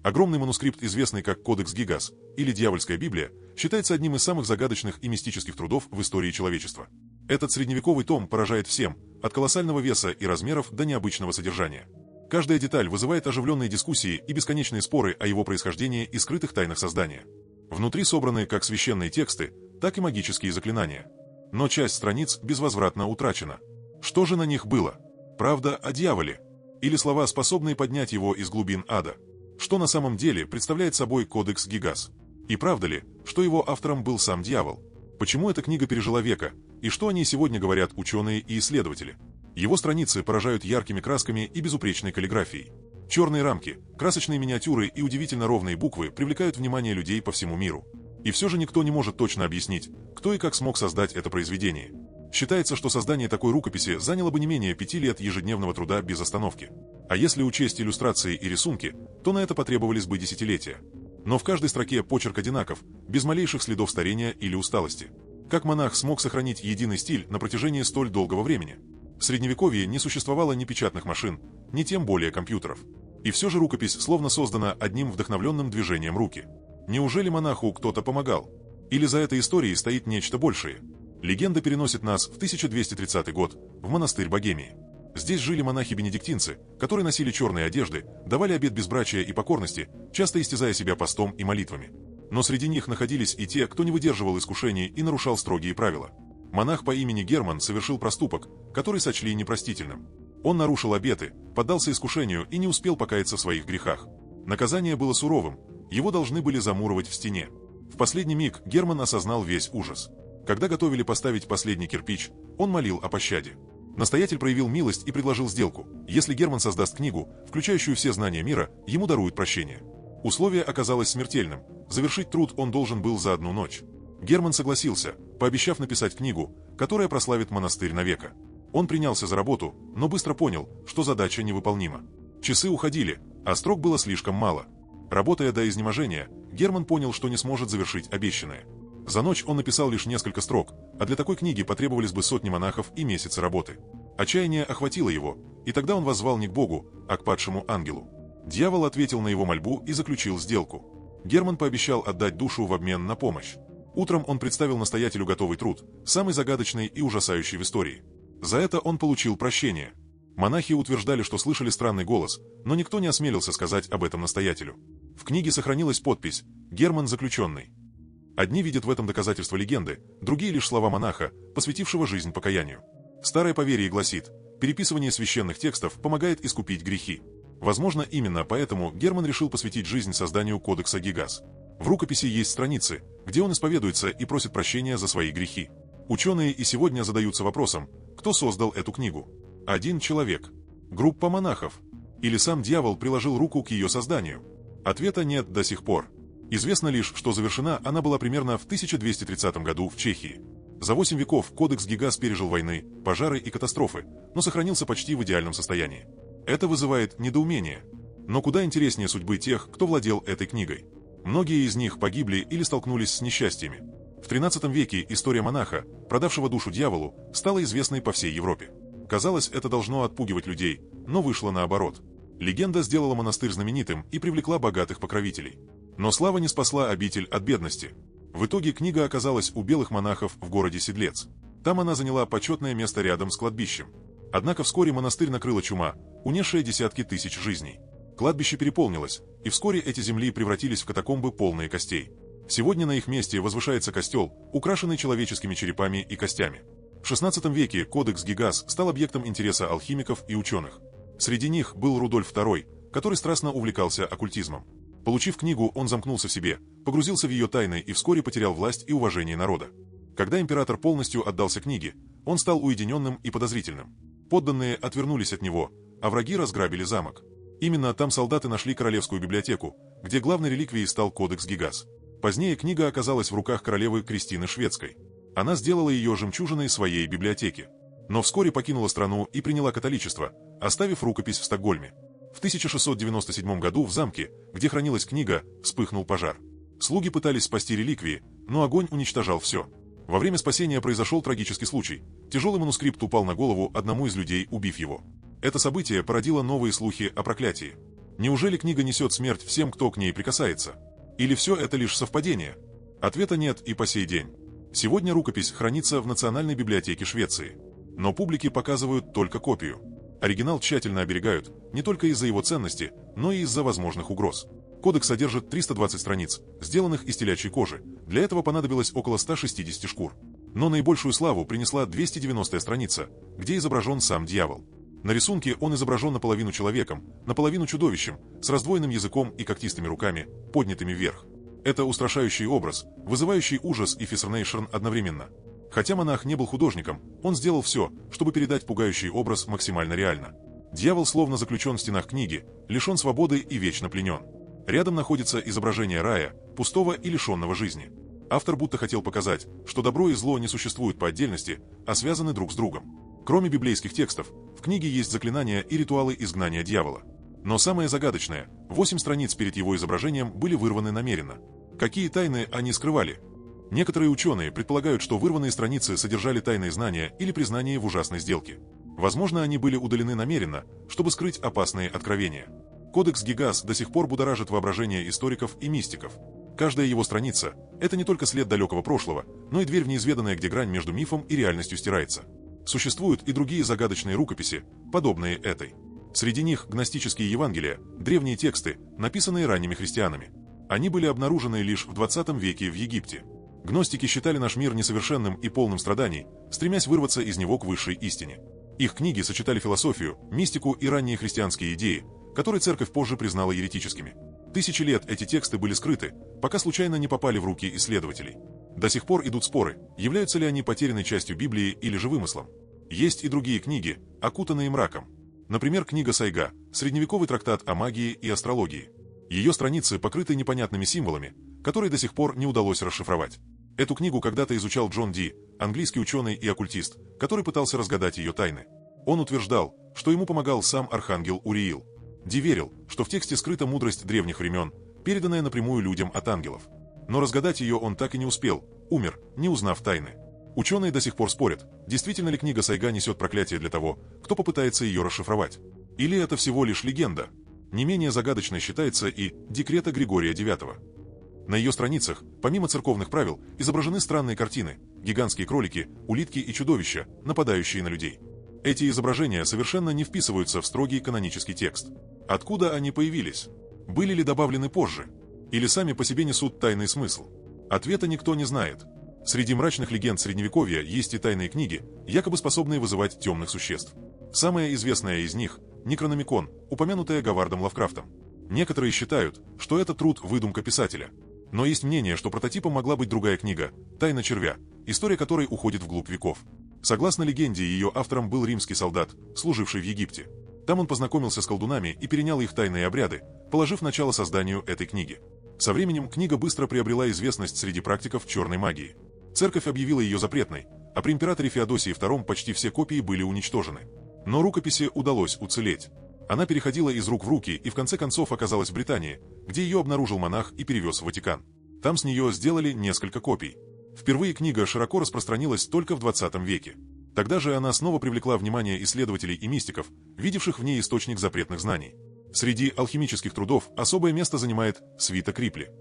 Огромный манускрипт, известный как Кодекс Гигас или Дьявольская Библия, считается одним из самых загадочных и мистических трудов в истории человечества. Этот средневековый том поражает всем, от колоссального веса и размеров до необычного содержания. Каждая деталь вызывает оживленные дискуссии и бесконечные споры о его происхождении и скрытых тайнах создания. Внутри собраны как священные тексты, так и магические заклинания. Но часть страниц безвозвратно утрачена. Что же на них было? Правда о дьяволе? Или слова, способные поднять его из глубин ада? Что на самом деле представляет собой Кодекс Гигас? И правда ли, что его автором был сам дьявол? Почему эта книга пережила века? И что о ней сегодня говорят ученые и исследователи? Его страницы поражают яркими красками и безупречной каллиграфией. Черные рамки, красочные миниатюры и удивительно ровные буквы привлекают внимание людей по всему миру. И все же никто не может точно объяснить, кто и как смог создать это произведение. Считается, что создание такой рукописи заняло бы не менее 5 лет ежедневного труда без остановки. А если учесть иллюстрации и рисунки, то на это потребовались бы десятилетия. Но в каждой строке почерк одинаков, без малейших следов старения или усталости. Как монах смог сохранить единый стиль на протяжении столь долгого времени? В Средневековье не существовало ни печатных машин, ни тем более компьютеров. И все же рукопись словно создана одним вдохновленным движением руки. Неужели монаху кто-то помогал? Или за этой историей стоит нечто большее? Легенда переносит нас в 1230 год, в монастырь Богемии. Здесь жили монахи-бенедиктинцы, которые носили черные одежды, давали обет безбрачия и покорности, часто истязая себя постом и молитвами. Но среди них находились и те, кто не выдерживал искушений и нарушал строгие правила. Монах по имени Герман совершил проступок, который сочли непростительным. Он нарушил обеты, поддался искушению и не успел покаяться в своих грехах. Наказание было суровым, его должны были замуровать в стене. В последний миг Герман осознал весь ужас. Когда готовили поставить последний кирпич, он молил о пощаде. Настоятель проявил милость и предложил сделку. Если Герман создаст книгу, включающую все знания мира, ему даруют прощение. Условие оказалось смертельным. Завершить труд он должен был за одну ночь. Герман согласился, пообещав написать книгу, которая прославит монастырь навека. Он принялся за работу, но быстро понял, что задача невыполнима. Часы уходили, а строк было слишком мало. Работая до изнеможения, Герман понял, что не сможет завершить обещанное. За ночь он написал лишь несколько строк, а для такой книги потребовались бы сотни монахов и месяцы работы. Отчаяние охватило его, и тогда он воззвал не к Богу, а к падшему ангелу. Дьявол ответил на его мольбу и заключил сделку. Герман пообещал отдать душу в обмен на помощь. Утром он представил настоятелю готовый труд, самый загадочный и ужасающий в истории. За это он получил прощение. Монахи утверждали, что слышали странный голос, но никто не осмелился сказать об этом настоятелю. В книге сохранилась подпись «Герман заключенный». Одни видят в этом доказательство легенды, другие лишь слова монаха, посвятившего жизнь покаянию. Старое поверье гласит, переписывание священных текстов помогает искупить грехи. Возможно, именно поэтому Герман решил посвятить жизнь созданию Кодекса Гигас. В рукописи есть страницы, где он исповедуется и просит прощения за свои грехи. Ученые и сегодня задаются вопросом, кто создал эту книгу? Один человек? Группа монахов? Или сам дьявол приложил руку к ее созданию? Ответа нет до сих пор. Известно лишь, что завершена она была примерно в 1230 году в Чехии. За 8 веков Кодекс Гигас пережил войны, пожары и катастрофы, но сохранился почти в идеальном состоянии. Это вызывает недоумение. Но куда интереснее судьбы тех, кто владел этой книгой. Многие из них погибли или столкнулись с несчастьями. В 13 веке история монаха, продавшего душу дьяволу, стала известной по всей Европе. Казалось, это должно отпугивать людей, но вышло наоборот. Легенда сделала монастырь знаменитым и привлекла богатых покровителей. Но слава не спасла обитель от бедности. В итоге книга оказалась у белых монахов в городе Седлец. Там она заняла почетное место рядом с кладбищем. Однако вскоре монастырь накрыла чума, унесшая десятки тысяч жизней. Кладбище переполнилось, и вскоре эти земли превратились в катакомбы, полные костей. Сегодня на их месте возвышается костел, украшенный человеческими черепами и костями. В XVI веке Кодекс Гигас стал объектом интереса алхимиков и ученых. Среди них был Рудольф II, который страстно увлекался оккультизмом. Получив книгу, он замкнулся в себе, погрузился в ее тайны и вскоре потерял власть и уважение народа. Когда император полностью отдался книге, он стал уединенным и подозрительным. Подданные отвернулись от него, а враги разграбили замок. Именно там солдаты нашли королевскую библиотеку, где главной реликвией стал Кодекс Гигас. Позднее книга оказалась в руках королевы Кристины Шведской. Она сделала ее жемчужиной своей библиотеки. Но вскоре покинула страну и приняла католичество, оставив рукопись в Стокгольме. В 1697 году в замке, где хранилась книга, вспыхнул пожар. Слуги пытались спасти реликвии, но огонь уничтожал все. Во время спасения произошел трагический случай. Тяжелый манускрипт упал на голову одному из людей, убив его. Это событие породило новые слухи о проклятии. Неужели книга несет смерть всем, кто к ней прикасается? Или все это лишь совпадение? Ответа нет и по сей день. Сегодня рукопись хранится в Национальной библиотеке Швеции. Но публике показывают только копию. Оригинал тщательно оберегают не только из-за его ценности, но и из-за возможных угроз. Кодекс содержит 320 страниц, сделанных из телячьей кожи. Для этого понадобилось около 160 шкур. Но наибольшую славу принесла 290-я страница, где изображен сам дьявол. На рисунке он изображен наполовину человеком, наполовину чудовищем, с раздвоенным языком и когтистыми руками, поднятыми вверх. Это устрашающий образ, вызывающий ужас и фасцинейшн одновременно. Хотя монах не был художником, он сделал все, чтобы передать пугающий образ максимально реально. Дьявол словно заключен в стенах книги, лишен свободы и вечно пленен. Рядом находится изображение рая, пустого и лишенного жизни. Автор будто хотел показать, что добро и зло не существуют по отдельности, а связаны друг с другом. Кроме библейских текстов, в книге есть заклинания и ритуалы изгнания дьявола. Но самое загадочное, 8 страниц перед его изображением были вырваны намеренно. Какие тайны они скрывали? Некоторые ученые предполагают, что вырванные страницы содержали тайные знания или признание в ужасной сделке. Возможно, они были удалены намеренно, чтобы скрыть опасные откровения. Кодекс Гигас до сих пор будоражит воображение историков и мистиков. Каждая его страница – это не только след далекого прошлого, но и дверь в неизведанное, где грань между мифом и реальностью стирается. Существуют и другие загадочные рукописи, подобные этой. Среди них гностические Евангелия, древние тексты, написанные ранними христианами. Они были обнаружены лишь в 20 веке в Египте. Гностики считали наш мир несовершенным и полным страданий, стремясь вырваться из него к высшей истине. Их книги сочетали философию, мистику и ранние христианские идеи, которые церковь позже признала еретическими. Тысячи лет эти тексты были скрыты, пока случайно не попали в руки исследователей. До сих пор идут споры, являются ли они потерянной частью Библии или же вымыслом. Есть и другие книги, окутанные мраком. Например, книга Сайга, средневековый трактат о магии и астрологии. Ее страницы покрыты непонятными символами, которые до сих пор не удалось расшифровать. Эту книгу когда-то изучал Джон Ди, английский ученый и оккультист, который пытался разгадать ее тайны. Он утверждал, что ему помогал сам архангел Уриил. Ди верил, что в тексте скрыта мудрость древних времен, переданная напрямую людям от ангелов. Но разгадать ее он так и не успел, умер, не узнав тайны. Ученые до сих пор спорят, действительно ли книга Сайга несет проклятие для того, кто попытается ее расшифровать. Или это всего лишь легенда. Не менее загадочной считается и «Декрета Григория IX». На ее страницах, помимо церковных правил, изображены странные картины, гигантские кролики, улитки и чудовища, нападающие на людей. Эти изображения совершенно не вписываются в строгий канонический текст. Откуда они появились? Были ли добавлены позже? Или сами по себе несут тайный смысл? Ответа никто не знает. Среди мрачных легенд Средневековья есть и тайные книги, якобы способные вызывать темных существ. Самая известная из них – Некрономикон, упомянутая Говардом Лавкрафтом. Некоторые считают, что это труд выдумка писателя. Но есть мнение, что прототипом могла быть другая книга «Тайна червя», история которой уходит вглубь веков. Согласно легенде, ее автором был римский солдат, служивший в Египте. Там он познакомился с колдунами и перенял их тайные обряды, положив начало созданию этой книги. Со временем книга быстро приобрела известность среди практиков черной магии. Церковь объявила ее запретной, а при императоре Феодосии II почти все копии были уничтожены. Но рукописи удалось уцелеть. Она переходила из рук в руки и в конце концов оказалась в Британии, где ее обнаружил монах и перевез в Ватикан. Там с нее сделали несколько копий. Впервые книга широко распространилась только в 20 веке. Тогда же она снова привлекла внимание исследователей и мистиков, видевших в ней источник запретных знаний. Среди алхимических трудов особое место занимает свиток Рипли.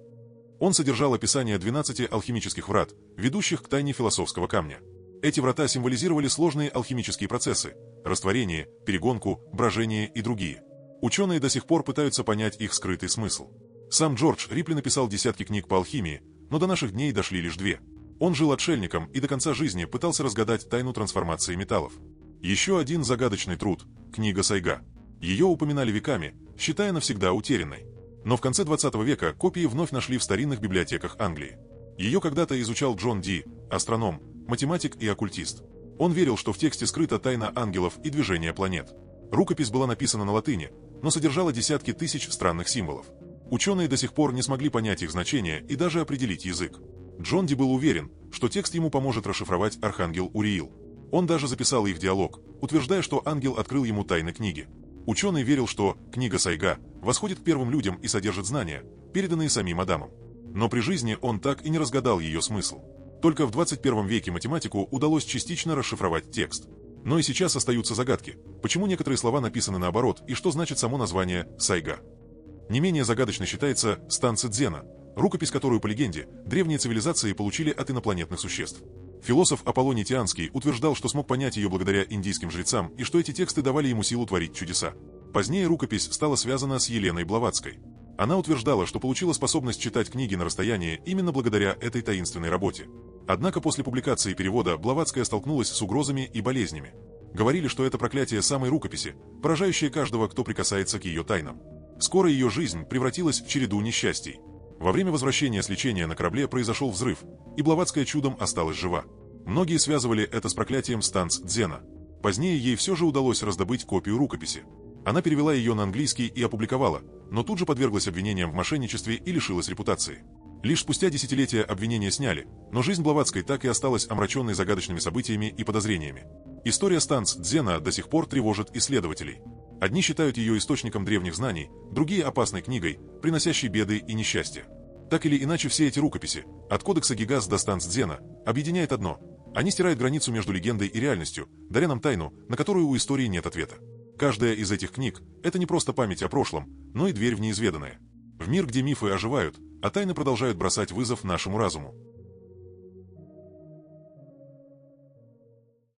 Он содержал описание 12 алхимических врат, ведущих к тайне философского камня. Эти врата символизировали сложные алхимические процессы – растворение, перегонку, брожение и другие. Ученые до сих пор пытаются понять их скрытый смысл. Сам Джордж Рипли написал десятки книг по алхимии, но до наших дней дошли лишь 2. Он жил отшельником и до конца жизни пытался разгадать тайну трансформации металлов. Еще один загадочный труд – книга Сайга. Ее упоминали веками, считая навсегда утерянной. Но в конце 20 века копии вновь нашли в старинных библиотеках Англии. Ее когда-то изучал Джон Ди, астроном, математик и оккультист. Он верил, что в тексте скрыта тайна ангелов и движения планет. Рукопись была написана на латыни, но содержала десятки тысяч странных символов. Ученые до сих пор не смогли понять их значение и даже определить язык. Джон Ди был уверен, что текст ему поможет расшифровать архангел Уриил. Он даже записал их диалог, утверждая, что ангел открыл ему тайны книги. Ученый верил, что книга Сайга восходит к первым людям и содержит знания, переданные самим Адамом. Но при жизни он так и не разгадал ее смысл. Только в 21 веке математику удалось частично расшифровать текст. Но и сейчас остаются загадки, почему некоторые слова написаны наоборот и что значит само название Сайга. Не менее загадочной считается станция Дзена, рукопись, которую, по легенде, древние цивилизации получили от инопланетных существ. Философ Аполлоний Тианский утверждал, что смог понять ее благодаря индийским жрецам и что эти тексты давали ему силу творить чудеса. Позднее рукопись стала связана с Еленой Блаватской. Она утверждала, что получила способность читать книги на расстоянии именно благодаря этой таинственной работе. Однако после публикации перевода Блаватская столкнулась с угрозами и болезнями. Говорили, что это проклятие самой рукописи, поражающее каждого, кто прикасается к ее тайнам. Скоро ее жизнь превратилась в череду несчастий. Во время возвращения с лечения на корабле произошел взрыв, и Блаватская чудом осталась жива. Многие связывали это с проклятием станц Дзена. Позднее ей все же удалось раздобыть копию рукописи. Она перевела ее на английский и опубликовала, но тут же подверглась обвинениям в мошенничестве и лишилась репутации. Лишь спустя десятилетия обвинения сняли, но жизнь Блаватской так и осталась омраченной загадочными событиями и подозрениями. История станц Дзена до сих пор тревожит исследователей. Одни считают ее источником древних знаний, другие — опасной книгой, приносящей беды и несчастья. Так или иначе, все эти рукописи, от кодекса Гигас до станц Дзена, объединяет одно: они стирают границу между легендой и реальностью, даря нам тайну, на которую у истории нет ответа. Каждая из этих книг — это не просто память о прошлом, но и дверь в неизведанное. В мир, где мифы оживают, а тайны продолжают бросать вызов нашему разуму.